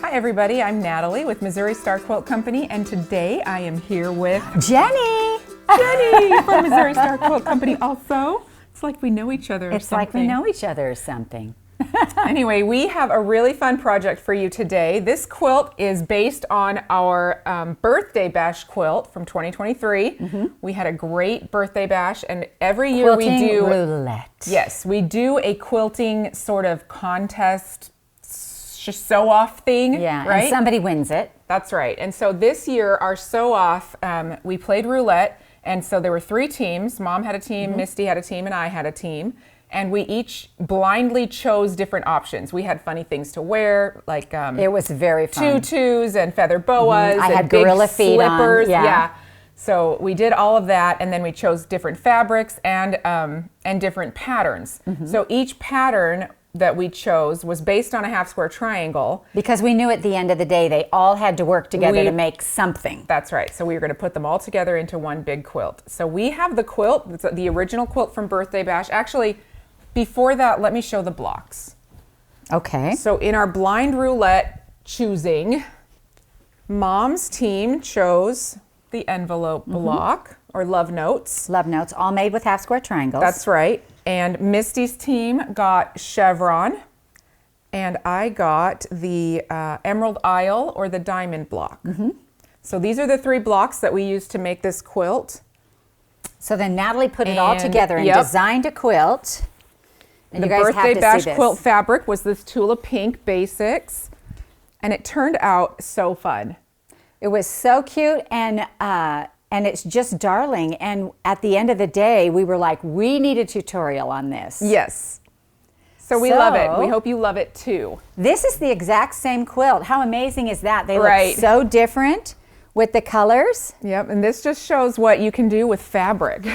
Hi everybody, I'm Natalie with Missouri Star Quilt Company, and today I am here with Jenny! Jenny from Missouri Star Quilt Company also. It's like we know each other or It's something. like we know each other or something. Anyway, we have a really fun project for you today. This quilt is based on our birthday bash quilt from 2023. We had a great birthday bash, and every year we do roulette. Yes, we do a quilting sort of contest, sew off thing. Yeah, right? and somebody wins it. That's right. And so this year, our sew off, we played roulette, and so there were 3 teams. Mom had a team, Misty had a team, and I had a team. And we each blindly chose different options. We had funny things to wear, like It was very fun. tutus and feather boas. I and had big gorilla feet slippers. on. Yeah. So we did all of that, and then we chose different fabrics and different patterns. So each pattern that we chose was based on a half square triangle. Because we knew at the end of the day they all had to work together to make something. That's right. So we were going to put them all together into one big quilt. So we have the quilt, it's the original quilt from Birthday Bash. Actually, before that, let me show the blocks. Okay. So in our blind roulette choosing, Mom's team chose the envelope block, or love notes. Love notes, all made with half square triangles. That's right. And Misty's team got chevron, and I got the Emerald Isle or the diamond block. So these are the 3 blocks that we used to make this quilt. So then Natalie put it all And- together and yep. designed a quilt. And The you guys have Birthday to Bash see this. quilt fabric was this Tula Pink Basics, and it turned out so fun. It was so cute, and it's just darling. And at the end of the day, we were like, we need a tutorial on this. Yes. So we love it. So- We hope you love it too. This is the exact same quilt. How amazing is that? They Right. look so different with the colors. Yep, and this just shows what you can do with fabric.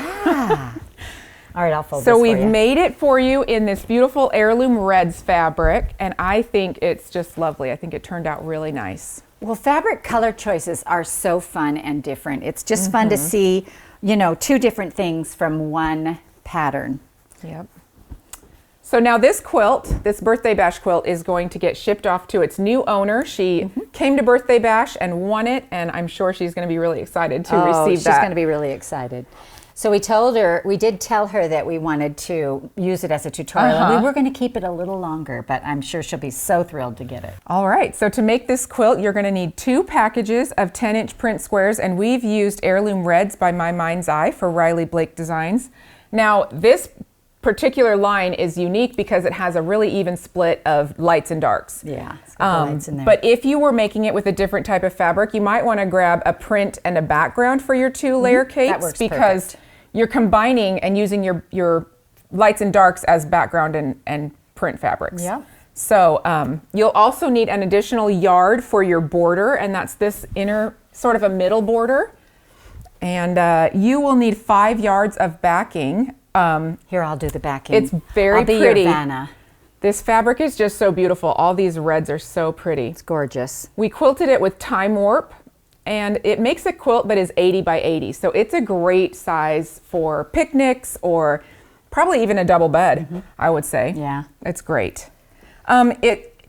All right, I'll fold So this we've for you. made it for you in this beautiful Heirloom Reds fabric, and I think it's just lovely. I think it turned out really nice. Well, fabric color choices are so fun and different. It's just fun to see, you know, 2 different things from one pattern. Yep. So now this quilt, this Birthday Bash quilt, is going to get shipped off to its new owner. She came to Birthday Bash and won it, and I'm sure she's going to be really excited to receive she's that. going to be really excited. So we did tell her that we wanted to use it as a tutorial. And we were going to keep it a little longer, but I'm sure she'll be so thrilled to get it. All right, so to make this quilt, you're going to need 2 packages of 10-inch print squares, and we've used Heirloom Reds by My Mind's Eye for Riley Blake Designs. Now, this particular line is unique because it has a really even split of lights and darks. Yeah, it's got the lights in there. But if you were making it with a different type of fabric, you might want to grab a print and a background for your 2-layer capes, That works because perfect. you're combining and using your lights and darks as background and print fabrics. Yeah. So you'll also need an additional yard for your border, and that's this inner, sort of a middle border. And you will need 5 yards of backing. Here, I'll do the backing. It's very I'll be pretty. Your Vanna. This fabric is just so beautiful. All these reds are so pretty. It's gorgeous. We quilted it with time warp, and it makes a quilt that is 80 by 80. So it's a great size for picnics or probably even a double bed, I would say. Yeah. It's great.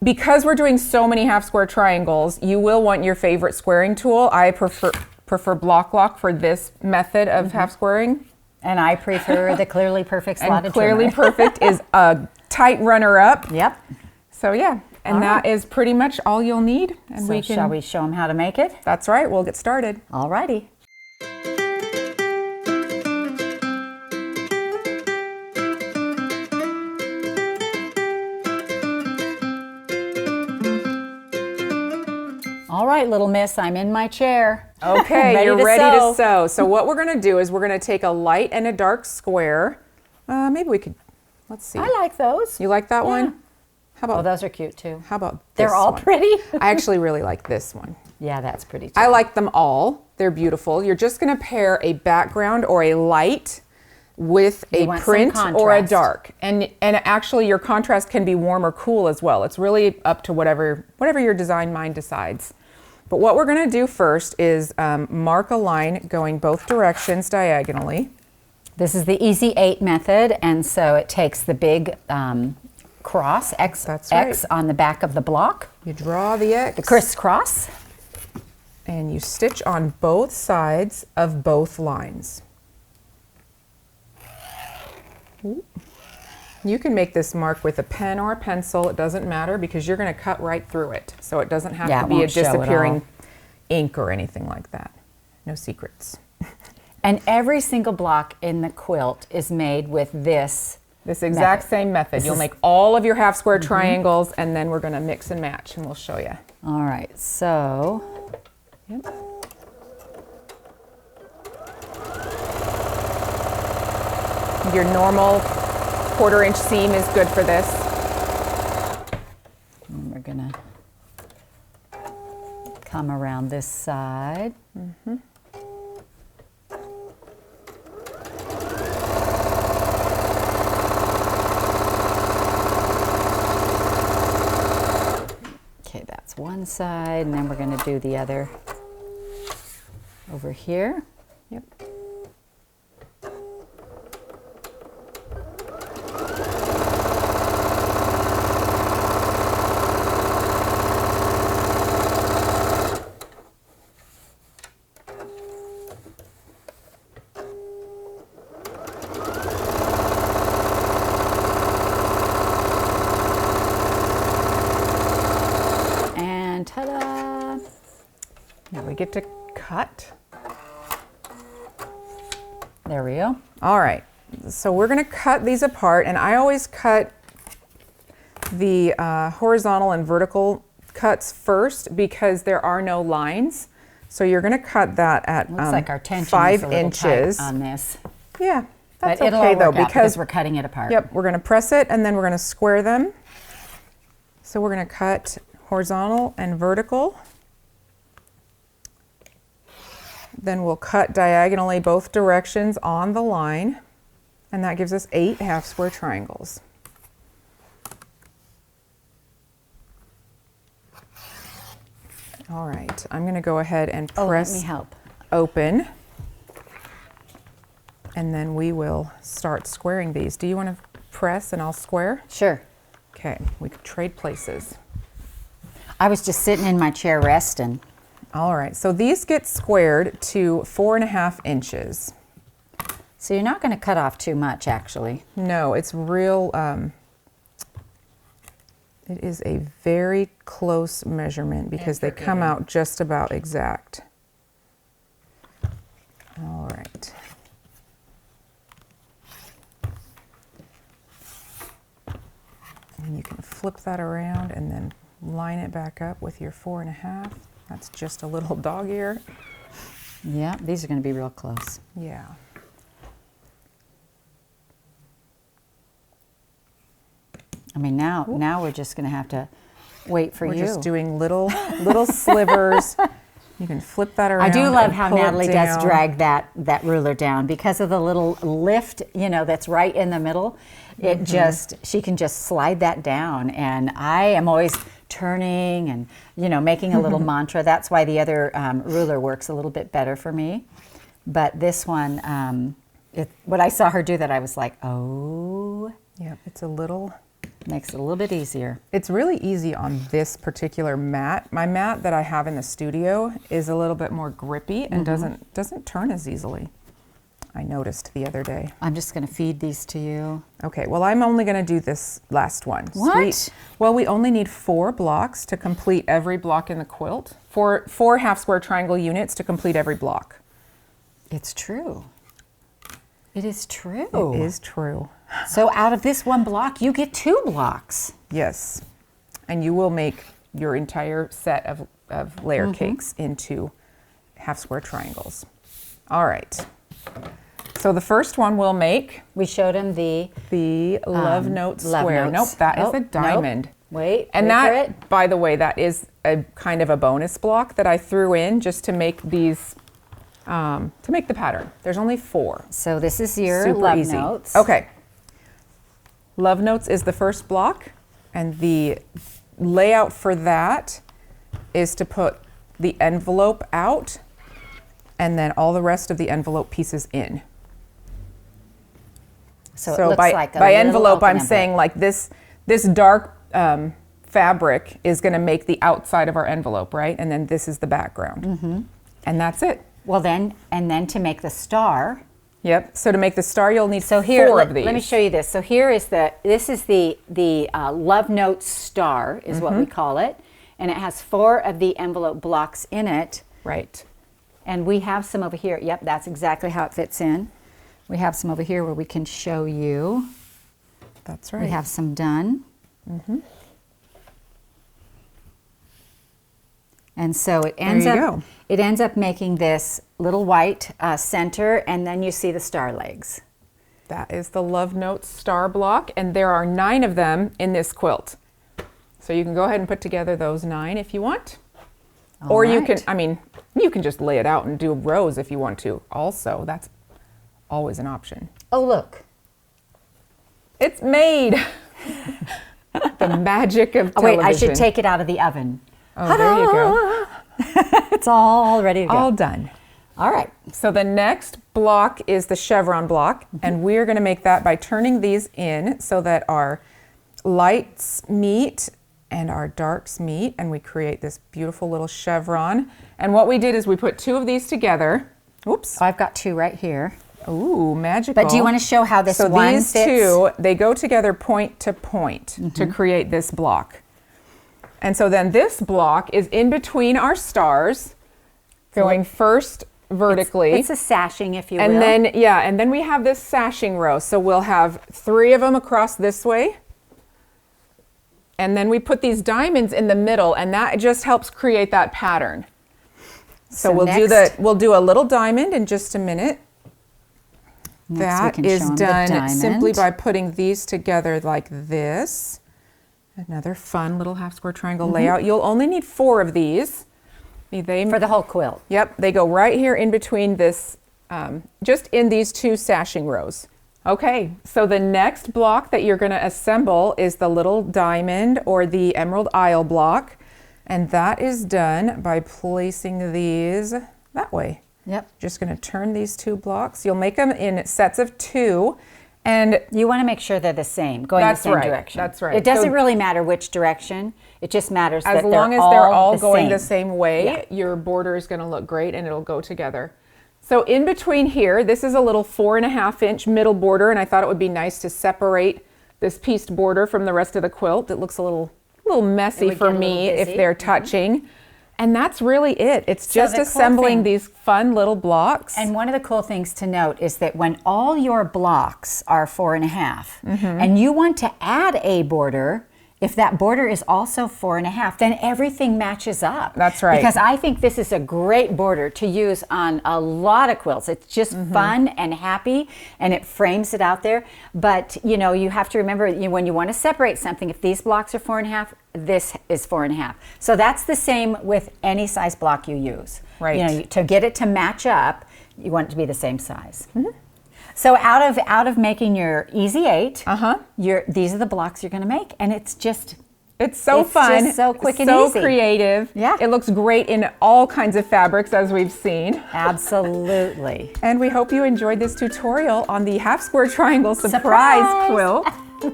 Because we're doing so many half square triangles, you will want your favorite squaring tool. I prefer Block Lock for this method of half squaring. And I prefer the Clearly Perfect slotted And Clearly trimmer. Perfect is a tight runner-up. Yep. So yeah, and that is pretty much all you'll need. And So shall we show them how to make it? That's right, we'll get started. All righty. All right, little miss, I'm in my chair. Okay, you're ready to sew. So what we're gonna do is we're gonna take a light and a dark square. Maybe we could, let's see. I like those. You like that one? How Oh, about, those are cute too. how about They're this all one? pretty. I actually really like this one. Yeah, that's pretty too. I like them all. They're beautiful. You're just gonna pair a background or a light with a want some print or a contrast. dark. And actually your contrast can be warm or cool as well. It's really up to whatever your design mind decides. But what we're gonna do first is mark a line going both directions diagonally. This is the Easy 8 method, and so it takes the big cross, X, That's right. X on the back of the block. You draw the X. The crisscross. And you stitch on both sides of both lines. Ooh. You can make this mark with a pen or a pencil. It doesn't matter because you're going to cut right through it. So it doesn't have to be a disappearing ink or anything like that. No secrets. And every single block in the quilt is made with this exact same method. You'll make all of your half square triangles, and then we're going to mix and match, and we'll show you. All right, so. Yep. Your normal 1/4 inch seam is good for this. And we're going to come around this side. That's one side, and then we're going to do the other over here. Yep. Ta-da! Now we get to cut. There we go. All right, so we're going to cut these apart, and I always cut the horizontal and vertical cuts first because there are no lines. So you're going to cut that at Looks like our tension 5 is a little inches tight on this. Yeah, that's but it'll okay all though work out because we're cutting it apart. Yep, we're going to press it and then we're going to square them. So we're going to cut horizontal and vertical. Then we'll cut diagonally both directions on the line, and that gives us 8 half square triangles. All right, I'm going to go ahead and press let me help. Open, and then we will start squaring these. Do you want to press and I'll square? Sure. Okay, we could trade places. I was just sitting in my chair resting. All right, so these get squared to 4.5 inches. So you're not going to cut off too much, actually. No, it's real, it is a very close measurement because they come out just about exact. All right. And you can flip that around and then line it back up with your 4.5. That's just a little dog ear. Yeah, these are going to be real close. Yeah. I mean, now we're just going to have to wait for you. We're just doing little slivers. You can flip that around. I do love how pull it Natalie does down. drag that ruler down because of the little lift, you know, that's right in the middle. It she can just slide that down, and I am always turning and, you know, making a little mantra. That's why the other ruler works a little bit better for me. But this one, when I saw her do that, I was like, oh. Yeah, it's a little... Makes it a little bit easier. It's really easy on this particular mat. My mat that I have in the studio is a little bit more grippy and doesn't turn as easily. I noticed the other day. I'm just going to feed these to you. Okay, well, I'm only going to do this last one. What? Well, we only need 4 blocks to complete every block in the quilt. Four half square triangle units to complete every block. It's true. It is true. It is true. So out of this one block, you get 2 blocks. Yes, and you will make your entire set of layer cakes into half square triangles. All right. So the first one we'll make. We showed him the love note square. Notes. Nope, that is a diamond. Nope. Wait, and wait that, for it. by the way, that is a kind of a bonus block that I threw in just to make these, to make the pattern. There's only 4. So this is your Super love easy. notes. Okay. Love notes is the first block, and the layout for that is to put the envelope out and then all the rest of the envelope pieces in. So it looks by like a by little envelope, open I'm saying like this dark fabric is going to make the outside of our envelope, right? And then this is the background. And that's it. Well then, and then to make the star. Yep. So to make the star, you'll need So here, four of these. let me show you this. So here is this is the Love Notes star is what we call it. And it has 4 of the envelope blocks in it. Right. And we have some over here. Yep, that's exactly how it fits in. We have some over here where we can show you. That's right. We have some done. And so it ends up making this little white center, and then you see the star legs. That is the Love Notes star block, and there are 9 of them in this quilt. So you can go ahead and put together those 9 if you want. Or you can, I mean, you can just lay it out and do rows if you want to also. That's always an option. Oh, look. It's made. The magic of television. Oh, wait, I should take it out of the oven. Oh, there you go. It's all ready to go. All done. All right. So the next block is the chevron block, and we're going to make that by turning these in so that our lights meet and our darks meet, and we create this beautiful little chevron. And what we did is we put 2 of these together. Oops. Oh, I've got 2 right here. Ooh, magical. But do you want to show how this so one these fits? 2, they go together point to point to create this block. And so then this block is in between our stars, going first vertically. It's a sashing, if you will. And then, yeah, and then we have this sashing row. So we'll have 3 of them across this way. And then we put these diamonds in the middle, and that just helps create that pattern. So we'll do a little diamond in just a minute. That is done simply by putting these together like this. Another fun little half square triangle layout. You'll only need 4 of these. For the whole quilt. Yep, they go right here in between this, just in these 2 sashing rows. Okay, so the next block that you're going to assemble is the little diamond or the emerald isle block. And that is done by placing these that way. Yep. Just going to turn these 2 blocks. You'll make them in sets of 2. And you want to make sure they're the same, going the same direction. That's right. It doesn't really matter which direction. It just matters that as long as they're all going the same same way, your border is going to look great and it'll go together. So in between here, this is a little 4.5-inch middle border, and I thought it would be nice to separate this pieced border from the rest of the quilt. It looks a little messy for me if they're touching. And that's really it. It's just assembling these fun little blocks. And one of the cool things to note is that when all your blocks are 4.5 and you want to add a border, if that border is also 4.5, then everything matches up. That's right. Because I think this is a great border to use on a lot of quilts. It's just fun and happy, and it frames it out there. But you know, you have to remember, when you want to separate something, if these blocks are 4.5, this is 4.5. So that's the same with any size block you use. Right. You know, to get it to match up, you want it to be the same size. So out of making your Easy 8, these are the blocks you're going to make, and it's so fun, just so quick and easy, so creative. Yeah, it looks great in all kinds of fabrics, as we've seen. Absolutely. And we hope you enjoyed this tutorial on the half square triangle surprise quilt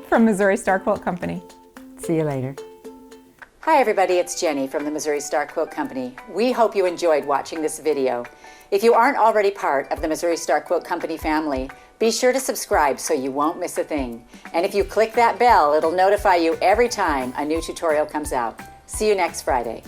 from Missouri Star Quilt Company. See you later. Hi everybody, it's Jenny from the Missouri Star Quilt Company. We hope you enjoyed watching this video. If you aren't already part of the Missouri Star Quilt Company family, be sure to subscribe so you won't miss a thing. And if you click that bell, it'll notify you every time a new tutorial comes out. See you next Friday.